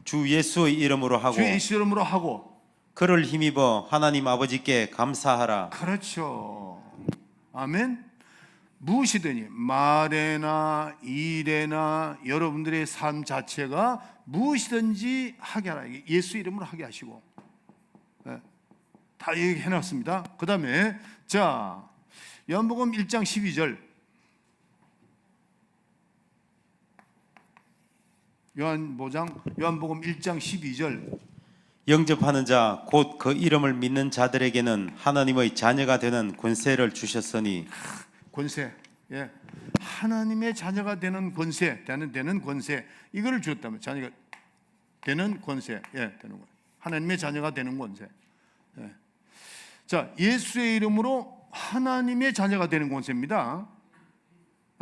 주 예수의 이름으로 하고. 주 예수 이름으로 하고. 그를 힘입어 하나님 아버지께 감사하라. 그렇죠. 아멘. 무엇이든지 말에나 일에나 여러분들의 삶 자체가 무엇이든지 하게 하라. 예수 이름으로 하게 하시고. 네. 다 얘기해놨습니다. 그 다음에 자, 요한복음 1장 12절. 요한복음 1장 12절. 영접하는 자 곧 그 이름을 믿는 자들에게는 하나님의 자녀가 되는 권세를 주셨으니. 권세, 예, 하나님의 자녀가 되는 권세, 되는 권세, 이거를 주었다면 자녀가 되는 권세, 예, 되는 권, 하나님의 자녀가 되는 권세. 예. 자, 예수의 이름으로 하나님의 자녀가 되는 권세입니다.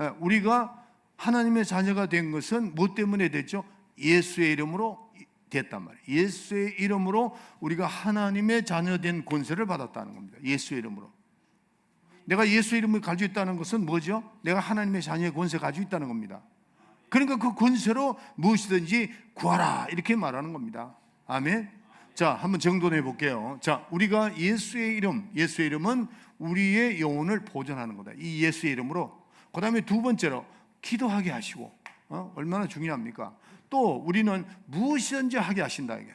예, 우리가 하나님의 자녀가 된 것은 무엇 때문에 됐죠? 예수의 이름으로 됐단 말이에요. 예수의 이름으로 우리가 하나님의 자녀된 권세를 받았다는 겁니다. 예수의 이름으로. 내가 예수의 이름을 가지고 있다는 것은 뭐죠? 내가 하나님의 자녀의 권세 가지고 있다는 겁니다. 그러니까 그 권세로 무엇이든지 구하라 이렇게 말하는 겁니다. 아멘. 자, 한번 정돈해 볼게요. 자, 우리가 예수의 이름은 우리의 영혼을 보존하는 거다. 이 예수의 이름으로. 그 다음에 두 번째로 기도하게 하시고, 얼마나 중요합니까? 또 우리는 무엇이든지 하게 하신다. 이게.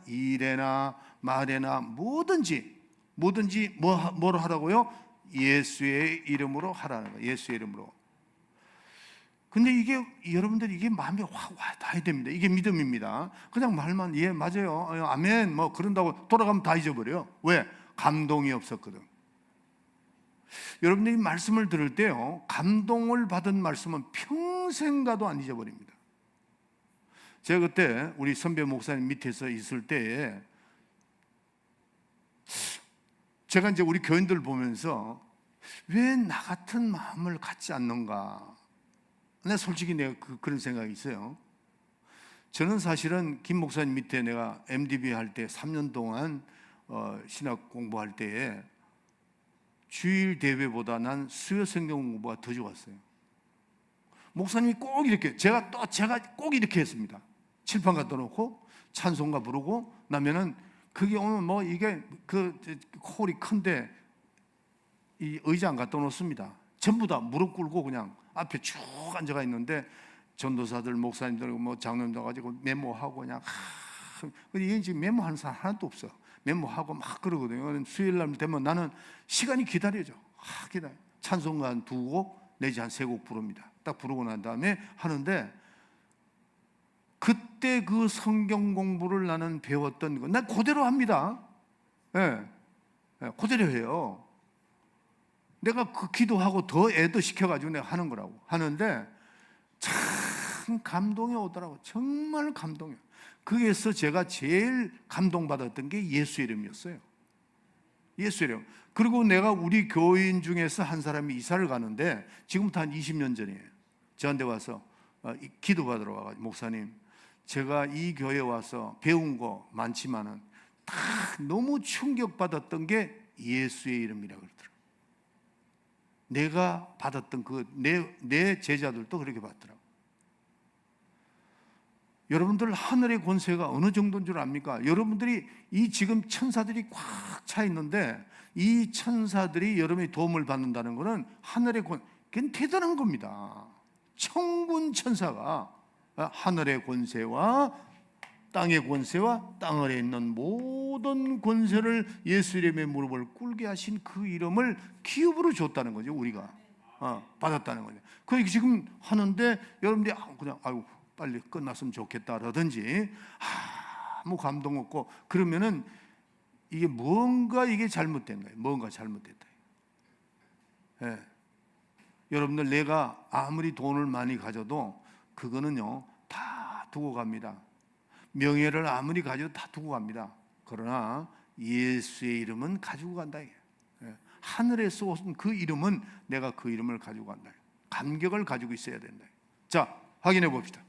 일에나 말에나 뭐든지 뭐로 하라고요? 예수의 이름으로 하라는 거예요. 예수의 이름으로. 근데 이게 여러분들이 이게 마음에 확 와닿아야 됩니다. 이게 믿음입니다. 그냥 말만 예 맞아요, 아멘 뭐 그런다고 돌아가면 다 잊어버려요. 왜? 감동이 없었거든. 여러분들이 말씀을 들을 때요, 감동을 받은 말씀은 평생 가도 안 잊어버립니다. 제가 그때 우리 선배 목사님 밑에서 있을 때에 제가 이제 우리 교인들 보면서 왜 나 같은 마음을 갖지 않는가? 내가 솔직히 내가 그런 생각이 있어요. 저는 사실은 김 목사님 밑에 내가 MDB 할 때 3년 동안 신학 공부할 때에 주일 대회보다 난 수요 성경 공부가 더 좋았어요. 목사님이 꼭 이렇게 제가 꼭 이렇게 했습니다. 칠판 갖다 놓고 찬송가 부르고 나면은 그게 오늘 뭐 이게 그 홀이 큰데 이 의자 안 갖다 놓습니다. 전부 다 무릎 꿇고 그냥 앞에 쭉 앉아가 있는데 전도사들, 목사님들, 뭐 장로님들 가지고 메모하고 그냥 이게 지금 메모하는 사람 하나도 없어. 메모하고 막 그러거든요. 수요일 날 되면 나는 시간이 기다려져. 기다려. 찬송가 한 2곡 내지 한 3곡 부릅니다. 딱 부르고 난 다음에 하는데 그때 그 성경 공부를 나는 배웠던 거, 난 그대로 합니다. 예, 그대로 해요. 내가 그 기도하고 더 애도 시켜가지고 내가 하는 거라고 하는데 참 감동이 오더라고. 정말 감동이에요. 거기에서 제가 제일 감동받았던 게 예수 이름이었어요. 예수 이름. 그리고 내가 우리 교인 중에서 한 사람이 이사를 가는데 지금부터 한 20년 전이에요. 저한테 와서 기도받으러 와가지고 목사님, 제가 이 교회에 와서 배운 거 많지만은 다 너무 충격받았던 게 예수의 이름이라고 그러더라고요. 내가 받았던 내 제자들도 그렇게 받더라고요. 여러분들 하늘의 권세가 어느 정도인 줄 압니까? 여러분들이 이 지금 천사들이 꽉 차 있는데 이 천사들이 여러분의 도움을 받는다는 것은 하늘의 그건 대단한 겁니다. 천군 천사가 하늘의 권세와 땅의 권세와 땅 아래에 있는 모든 권세를 예수 이름의 무릎을 꿇게 하신 그 이름을 기업으로 줬다는 거죠. 우리가 받았다는 거죠. 그 지금 하는데 여러분들이 그냥 아이고 빨리 끝났으면 좋겠다라든지 아무 감동 없고 그러면은 이게 뭔가 이게 잘못된 거예요. 뭔가 잘못됐다. 예. 여러분들 내가 아무리 돈을 많이 가져도 그거는요 다 두고 갑니다. 명예를 아무리 가져도 다 두고 갑니다. 그러나 예수의 이름은 가지고 간다. 하늘에서 오신 그 이름은 내가 그 이름을 가지고 간다. 감격을 가지고 있어야 된다. 자, 확인해 봅시다.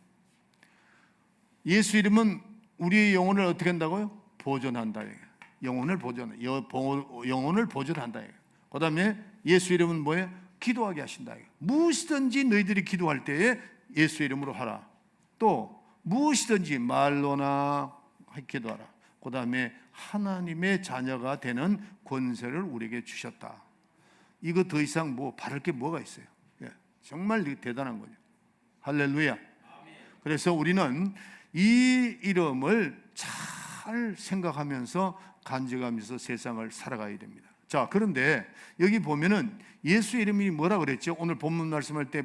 예수 이름은 우리의 영혼을 어떻게 한다고요? 보존한다. 영혼을 보존한다. 그 다음에 예수 이름은 뭐예요? 기도하게 하신다. 무엇이든지 너희들이 기도할 때에 예수 이름으로 하라. 또 무엇이든지 말로나 기도하라. 그 다음에 하나님의 자녀가 되는 권세를 우리에게 주셨다. 이거 더 이상 뭐 바랄 게 뭐가 있어요? 정말 대단한 거죠. 할렐루야. 그래서 우리는 이 이름을 잘 생각하면서 간직하면서 세상을 살아가야 됩니다. 자, 그런데 여기 보면은 예수 이름이 뭐라 그랬죠? 오늘 본문 말씀할 때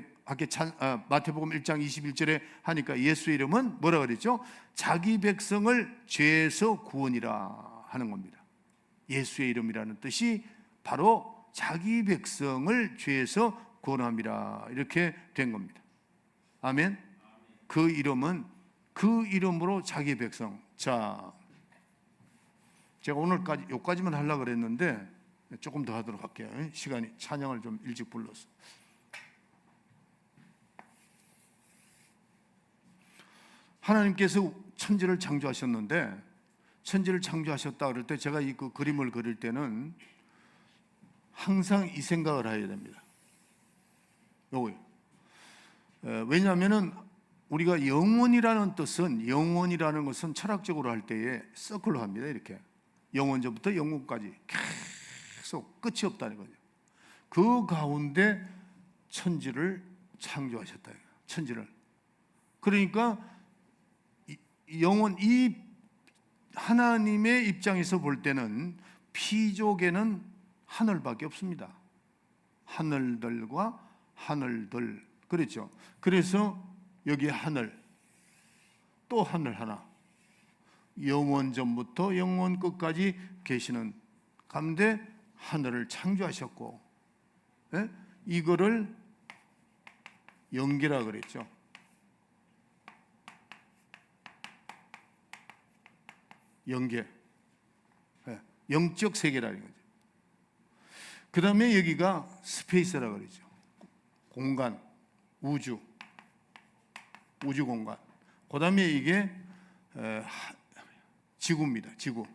마태복음 1장 21절에 하니까 예수 이름은 뭐라 그랬죠? 자기 백성을 죄에서 구원이라 하는 겁니다. 예수의 이름이라는 뜻이 바로 자기 백성을 죄에서 구원함이라 이렇게 된 겁니다. 아멘. 그 이름은 그 이름으로 자기 백성. 자, 제가 오늘까지 여기까지만 하려고 그랬는데 조금 더 하도록 할게요. 시간이 찬양을 좀 일찍 불러서. 하나님께서 천지를 창조하셨는데, 천지를 창조하셨다 그럴 때 제가 이 그 그림을 그릴 때는 항상 이 생각을 해야 됩니다. 요거요. 왜냐하면은 우리가 영원이라는 뜻은, 영원이라는 것은 철학적으로 할 때에 서클로 합니다. 이렇게 영원전부터 영원까지 계속 끝이 없다는 거죠. 그 가운데 천지를 창조하셨다. 천지를. 그러니까 영원, 이 하나님의 입장에서 볼 때는 피족에는 하늘밖에 없습니다. 하늘들과 하늘들. 그렇죠. 그래서 여기 하늘, 또 하늘 하나, 영원 전부터 영원 끝까지 계시는 가운데 하늘을 창조하셨고, 예? 이거를 영계라 그랬죠. 영계, 예. 영적 세계라는 거죠. 그 다음에 여기가 스페이스라 그러죠. 공간, 우주, 우주 공간. 그 다음에 이게 지구입니다. 지구.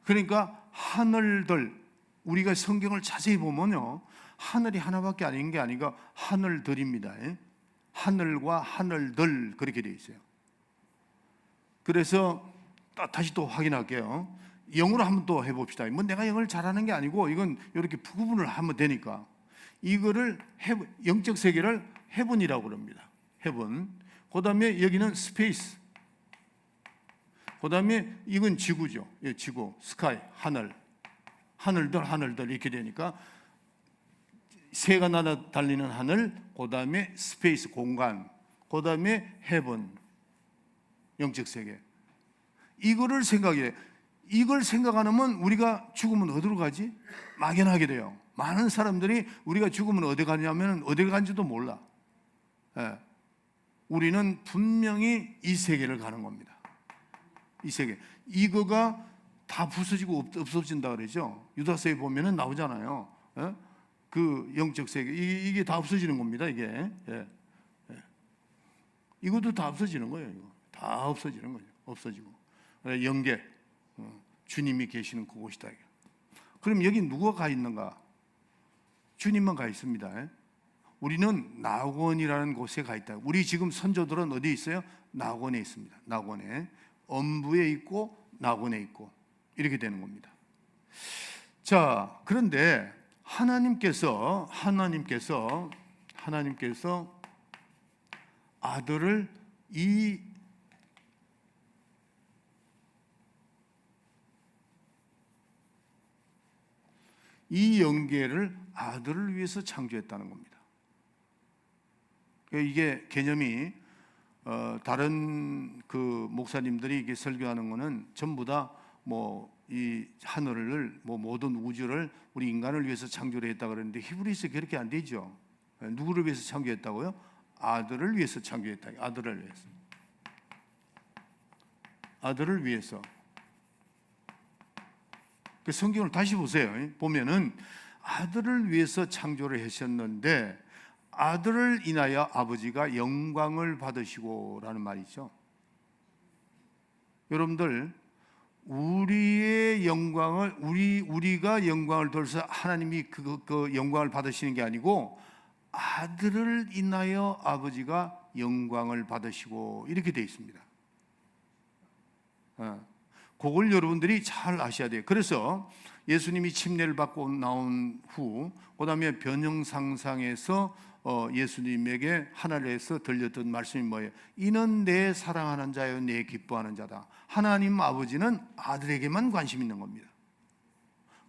그러니까 하늘들, 우리가 성경을 자세히 보면요, 하늘이 하나밖에 아닌 게 아니라 하늘들입니다. 하늘과 하늘들, 그렇게 되어 있어요. 그래서 다시 또 확인할게요. 영어로 한번 또 해봅시다. 뭐 내가 영어를 잘하는 게 아니고 이건 이렇게 구분을 하면 되니까, 이거를 영적 세계를 헤븐이라고 그럽니다. 헤븐. 그 다음에 여기는 스페이스. 그 다음에 이건 지구죠. 예, 지구, 스카이, 하늘. 하늘들 이렇게 되니까 새가 날아 달리는 하늘, 그 다음에 스페이스, 공간, 그 다음에 헤븐, 영적 세계. 이거를 생각해. 이걸 생각 안 하면 우리가 죽으면 어디로 가지? 막연하게 돼요. 많은 사람들이 우리가 죽으면 어디 가냐면 어디 간지도 몰라. 예. 우리는 분명히 이 세계를 가는 겁니다. 이 세계. 이거가 다 부서지고 없어진다 그러죠. 유다서에 보면은 나오잖아요. 예? 그 영적 세계, 이게 다 없어지는 겁니다. 이게. 예. 예. 이것도 다 없어지는 거예요. 이거. 다 없어지는 거죠. 없어지고. 영계. 주님이 계시는 그곳이다. 그럼 여기 누가 가 있는가? 주님만 가 있습니다. 우리는 낙원이라는 곳에 가 있다. 우리 지금 선조들은 어디 있어요? 낙원에 있습니다. 낙원에. 엄부에 있고 낙원에 있고 이렇게 되는 겁니다. 자, 그런데 하나님께서 아들을 이 영계를 아들을 위해서 창조했다는 겁니다. 이게 개념이 다른 그 목사님들이 이게 설교하는 거는 전부 다 뭐 이 하늘을, 뭐 모든 우주를 우리 인간을 위해서 창조를 했다 그러는데 히브리서에 그렇게 안 되죠. 누구를 위해서 창조했다고요? 아들을 위해서 창조했다. 아들을 위해서. 아들을 위해서. 그 성경을 다시 보세요. 보면은 아들을 위해서 창조를 하셨는데 아들을 인하여 아버지가 영광을 받으시고라는 말이죠. 여러분들, 우리의 영광을 우리가 영광을 돌서 하나님이 그 영광을 받으시는 게 아니고 아들을 인하여 아버지가 영광을 받으시고 이렇게 되어 있습니다. 그걸 여러분들이 잘 아셔야 돼요. 그래서 예수님이 침례를 받고 나온 후, 그 다음에 변형상상에서 예수님에게 하늘에서 들렸던 말씀이 뭐예요? 이는 내 사랑하는 자요, 내 기뻐하는 자다. 하나님 아버지는 아들에게만 관심 있는 겁니다.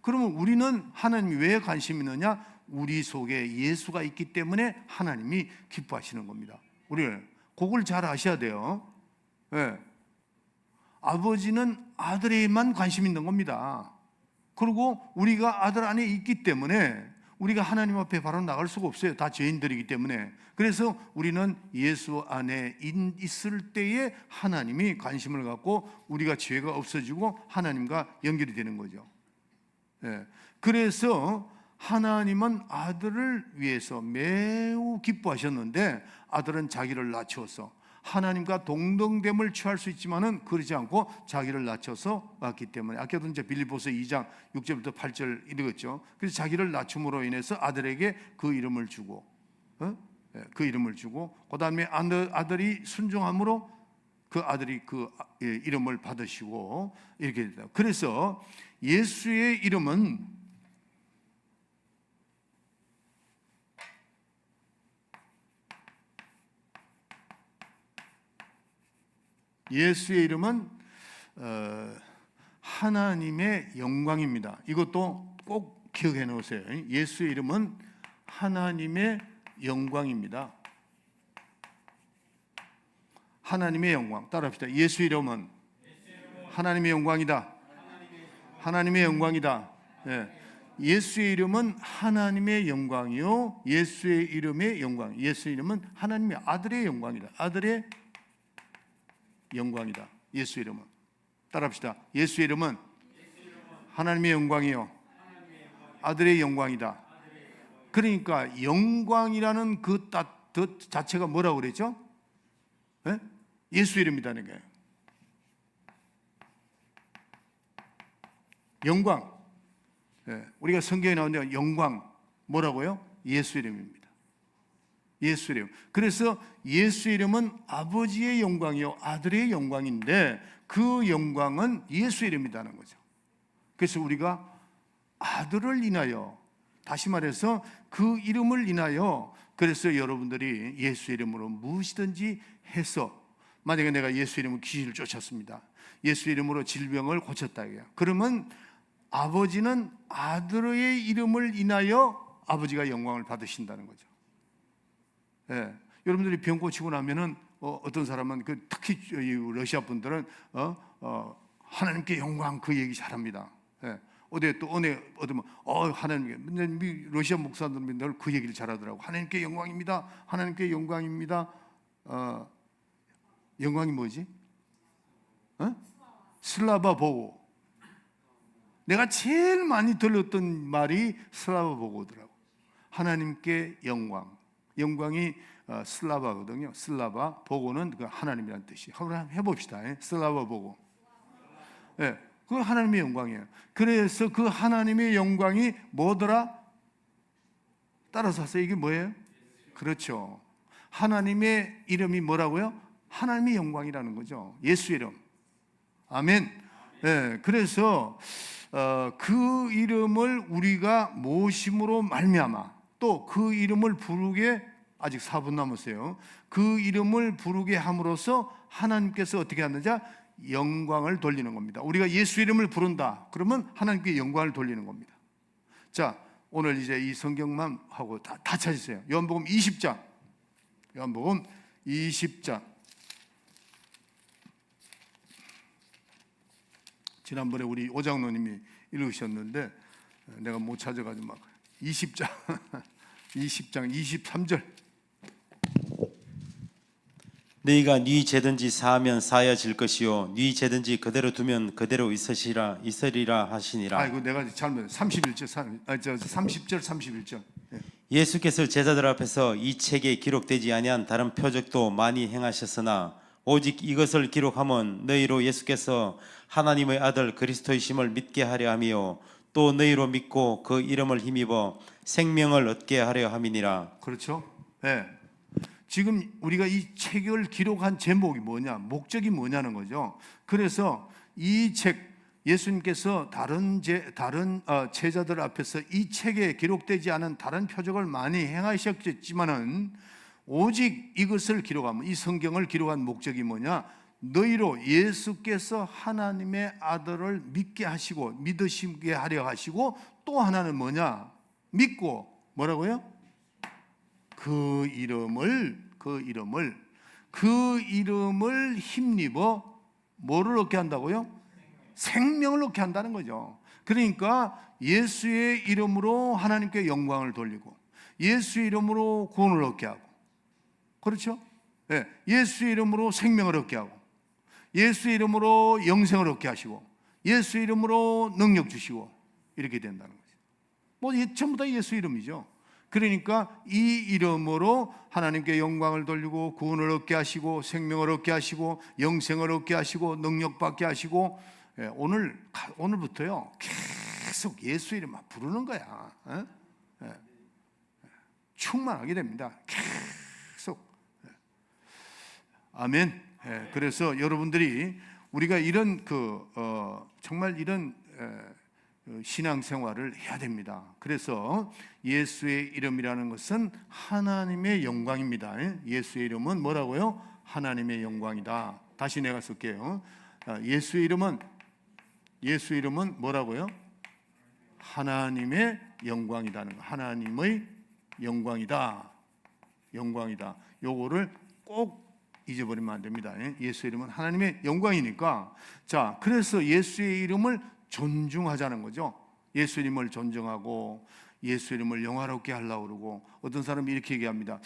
그러면 우리는 하나님이 왜 관심 있느냐? 우리 속에 예수가 있기 때문에 하나님이 기뻐하시는 겁니다. 우리는 그걸 잘 아셔야 돼요. 네. 아버지는 아들에게만 관심 있는 겁니다. 그리고 우리가 아들 안에 있기 때문에 우리가 하나님 앞에 바로 나갈 수가 없어요. 다 죄인들이기 때문에. 그래서 우리는 예수 안에 있을 때에 하나님이 관심을 갖고 우리가 죄가 없어지고 하나님과 연결이 되는 거죠. 예. 그래서 하나님은 아들을 위해서 매우 기뻐하셨는데 아들은 자기를 낮추어서 하나님과 동등됨을 취할 수 있지만은 그러지 않고 자기를 낮춰서 왔기 때문에, 아까도 이제 빌립보서 2장 6절부터 8절 읽었죠. 그래서 자기를 낮춤으로 인해서 아들에게 그 이름을 주고, 그 이름을 주고, 그 다음에 아들이 순종함으로 그 아들이 그 이름을 받으시고 이렇게 된다. 그래서 예수의 이름은 하나님의 영광입니다. 이것도 꼭 기억해 놓으세요. 예수의 이름은 하나님의 영광입니다. 하나님의 영광. 따라합시다. 예수의 이름은 하나님의 영광이다. 하나님의 영광이다. 예수의 이름은 하나님의 영광이요, 예수의 이름의 영광. 예수의 이름은 하나님의 아들의 영광이다. 아들의 영광이다. 예수의 이름은. 따라합시다. 예수의 이름은 하나님의 영광이요, 아들의 영광이다. 그러니까 영광이라는 그 뜻 자체가 뭐라고 그랬죠? 예수 이름이라는 거예요. 영광. 우리가 성경에 나오는 영광 뭐라고요? 예수 이름입니다. 예수 이름. 그래서 예수 이름은 아버지의 영광이요, 아들의 영광인데 그 영광은 예수 이름이라는 거죠. 그래서 우리가 아들을 인하여, 다시 말해서 그 이름을 인하여, 그래서 여러분들이 예수 이름으로 무엇이든지 해서, 만약에 내가 예수 이름으로 귀신을 쫓았습니다, 예수 이름으로 질병을 고쳤다, 그러면 아버지는 아들의 이름을 인하여 아버지가 영광을 받으신다는 거죠. 여러분들이 병 고치고 나면은 어떤 사람은 특히 러시아 분들은 하나님께 영광 그 얘기 잘합니다. 어디 또 하나님께, 러시아 목사들은 늘 그 얘기를 잘하더라고. 하나님께 영광입니다. 하나님께 영광입니다. 영광이 뭐지? 슬라바 보고. 내가 제일 많이 들었던 말이 슬라바 보고더라고. 하나님께 영광. 영광이 슬라바거든요. 슬라바 보고는 그 하나님이라는 뜻이. 한번 해봅시다. 슬라바 보고. 그 하나님의 영광이에요. 그래서 그 하나님의 영광이 뭐더라? 따라서 하세요. 이게 뭐예요? 그렇죠. 하나님의 이름이 뭐라고요? 하나님의 영광이라는 거죠. 예수 이름. 아멘. 그래서 그 이름을 우리가 모심으로 말미암아, 또 그 이름을 부르게, 아직 4분 남았어요. 그 이름을 부르게 함으로써 하나님께서 어떻게 하느냐? 영광을 돌리는 겁니다. 우리가 예수 이름을 부른다 그러면 하나님께 영광을 돌리는 겁니다. 자, 오늘 이제 이 성경만 하고 다 찾으세요. 요한복음 20장. 요한복음 20장. 지난번에 우리 오장로님이 읽으셨는데 내가 못 찾아가지고 막 20장 20장 23절. 너희가 네 죄든지 사하면 사하여질 것이요 네 죄든지 그대로 두면 그대로 있으리라 하시니라. 아이고 내가 잘못 30절 31절. 예수께서 제자들 앞에서 이 책에 기록되지 아니한 다른 표적도 많이 행하셨으나 오직 이것을 기록함은 너희로 예수께서 하나님의 아들 그리스도이심을 믿게 하려 함이요 또 너희로 믿고 그 이름을 힘입어 생명을 얻게 하려 함이니라. 그렇죠? 지금 우리가 이 책을 기록한 제목이 뭐냐, 목적이 뭐냐는 거죠. 그래서 이 책, 예수님께서 다른 제자들 앞에서 이 책에 기록되지 않은 다른 표적을 많이 행하셨지만은 오직 이것을 기록하면, 이 성경을 기록한 목적이 뭐냐, 너희로 예수께서 하나님의 아들을 믿게 하시고 믿으시게 하려 하시고, 또 하나는 뭐냐, 믿고 뭐라고요? 그 이름을 힘입어 뭐를 얻게 한다고요? 생명을 얻게 한다는 거죠. 그러니까 예수의 이름으로 하나님께 영광을 돌리고, 예수의 이름으로 구원을 얻게 하고, 그렇죠? 예수의 이름으로 생명을 얻게 하고, 예수의 이름으로 영생을 얻게 하시고, 예수의 이름으로 능력 주시고, 이렇게 된다는 거죠. 전부 다 예수 이름이죠. 그러니까 이 이름으로 하나님께 영광을 돌리고 구원을 얻게 하시고 생명을 얻게 하시고 영생을 얻게 하시고 능력 받게 하시고, 오늘부터요 계속 예수 이름만 부르는 거야. 충만하게 됩니다. 계속. 아멘. 그래서 여러분들이 우리가 이런 정말 이런 신앙생활을 해야 됩니다. 그래서 예수의 이름이라는 것은 하나님의 영광입니다. 예수의 이름은 뭐라고요? 하나님의 영광이다. 다시 내가 쓸게요. 예수의 이름은 뭐라고요? 하나님의 영광이다는 거. 하나님의 영광이다. 영광이다. 요거를 꼭 잊어버리면 안 됩니다. 예수의 이름은 하나님의 영광이니까. 자, 그래서 예수의 이름을 존중하자는 거죠. 예수 이름을 존중하고 예수 이름을 영화롭게 하려고 그러고, 어떤 사람이 이렇게 얘기합니다.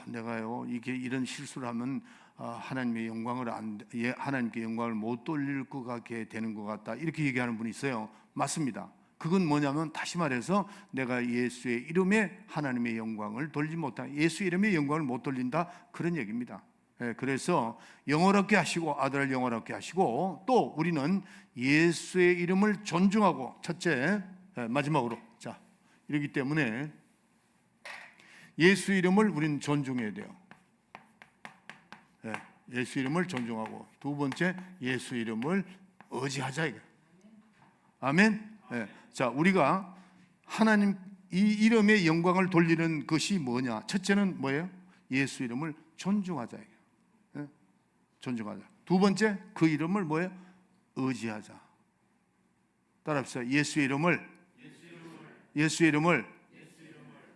내가요 이런 실수를 하면 하나님의 영광을 하나님께 영광을 못 돌릴 것 같게 되는 것 같다, 이렇게 얘기하는 분이 있어요. 맞습니다. 그건 뭐냐면, 다시 말해서 내가 예수의 이름에 하나님의 영광을 돌리지 못한, 예수 이름의 영광을 못 돌린다, 그런 얘기입니다. 그래서 영원롭게 하시고 아들을 영원롭게 하시고, 또 우리는 예수의 이름을 존중하고, 첫째, 마지막으로, 자, 이러기 때문에 예수 이름을 우리는 존중해야 돼요. 예수 이름을 존중하고, 두 번째, 예수 이름을 의지하자 이거. 아멘. 자, 우리가 하나님 이 이름의 영광을 돌리는 것이 뭐냐? 첫째는 뭐예요? 예수 이름을 존중하자 이거. 존중하자. 두 번째, 그 이름을 뭐예요? 의지하자. 따라합시다. 예수의 이름을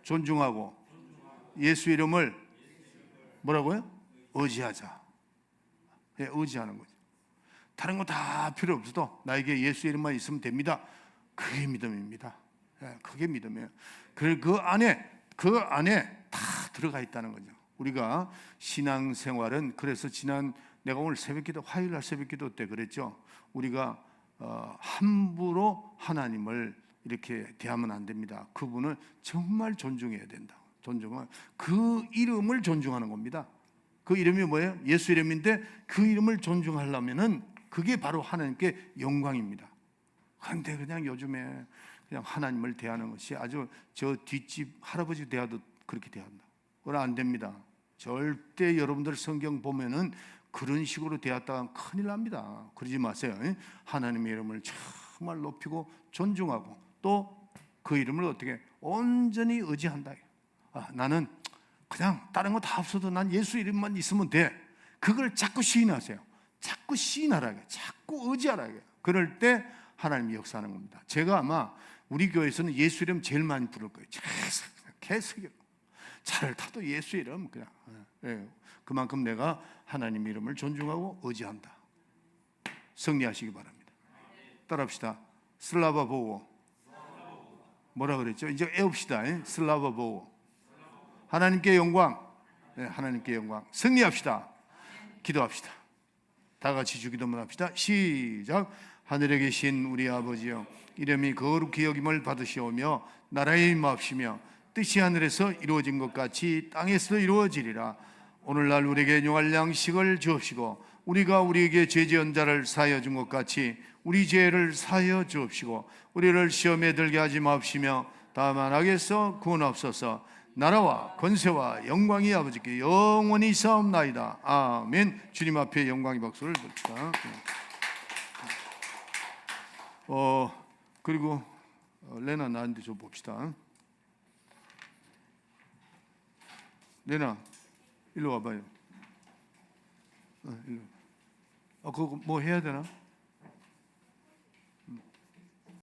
존중하고 예수 이름을 뭐라고요? 의지하자. 의지하는 거죠. 다른 거 다 필요 없어도 나에게 예수 이름만 있으면 됩니다. 그게 믿음입니다. 그게 믿음이에요. 그 안에 다 들어가 있다는 거죠. 우리가 신앙생활은, 그래서 내가 오늘 새벽기도, 화요일날 새벽기도 때 그랬죠. 우리가 함부로 하나님을 이렇게 대하면 안 됩니다. 그분을 정말 존중해야 된다. 존중은 그 이름을 존중하는 겁니다. 그 이름이 뭐예요? 예수 이름인데 그 이름을 존중하려면은 그게 바로 하나님께 영광입니다. 그런데 그냥 요즘에 그냥 하나님을 대하는 것이 아주 저 뒷집 할아버지 대하도 그렇게 대한다. 그건 안 됩니다. 절대 여러분들 성경 보면은 그런 식으로 대했다가 큰일 납니다. 그러지 마세요. 하나님의 이름을 정말 높이고 존중하고, 또 그 이름을 어떻게 온전히 의지한다. 나는 그냥 다른 거 다 없어도 난 예수 이름만 있으면 돼. 그걸 자꾸 시인하세요. 자꾸 시인하라게, 자꾸 의지하라게. 그럴 때 하나님이 역사하는 겁니다. 제가 아마 우리 교회에서는 예수 이름 제일 많이 부를 거예요. 계속 차를 타도 예수 이름 그냥. 그만큼 내가 하나님 이름을 존중하고 의지한다. 승리하시기 바랍니다. 따라합시다. 슬라바 보고. 뭐라 그랬죠? 이제 애웁시다. 슬라바 보고. 하나님께 영광. 하나님께 영광. 승리합시다. 기도합시다. 다 같이 주기도문 합시다. 시작. 하늘에 계신 우리 아버지여, 이름이 거룩히 여김을 받으시오며 나라에 임하옵시며 뜻이 하늘에서 이루어진 것 같이 땅에서도 이루어지리라. 오늘날 우리에게 용할 양식을 주옵시고, 우리가 우리에게 죄 지은 자를 사하여 준 것 같이 우리 죄를 사하여 주옵시고, 우리를 시험에 들게 하지 마옵시며 다만 악에서 구원하옵소서. 나라와 권세와 영광이 아버지께 영원히 있사옵나이다. 아멘. 주님 앞에 영광의 박수를 드립시다. 그리고 레나 나한테 좀 봅시다. 레나 일로 와봐요. 일로. 그거 뭐 해야 되나?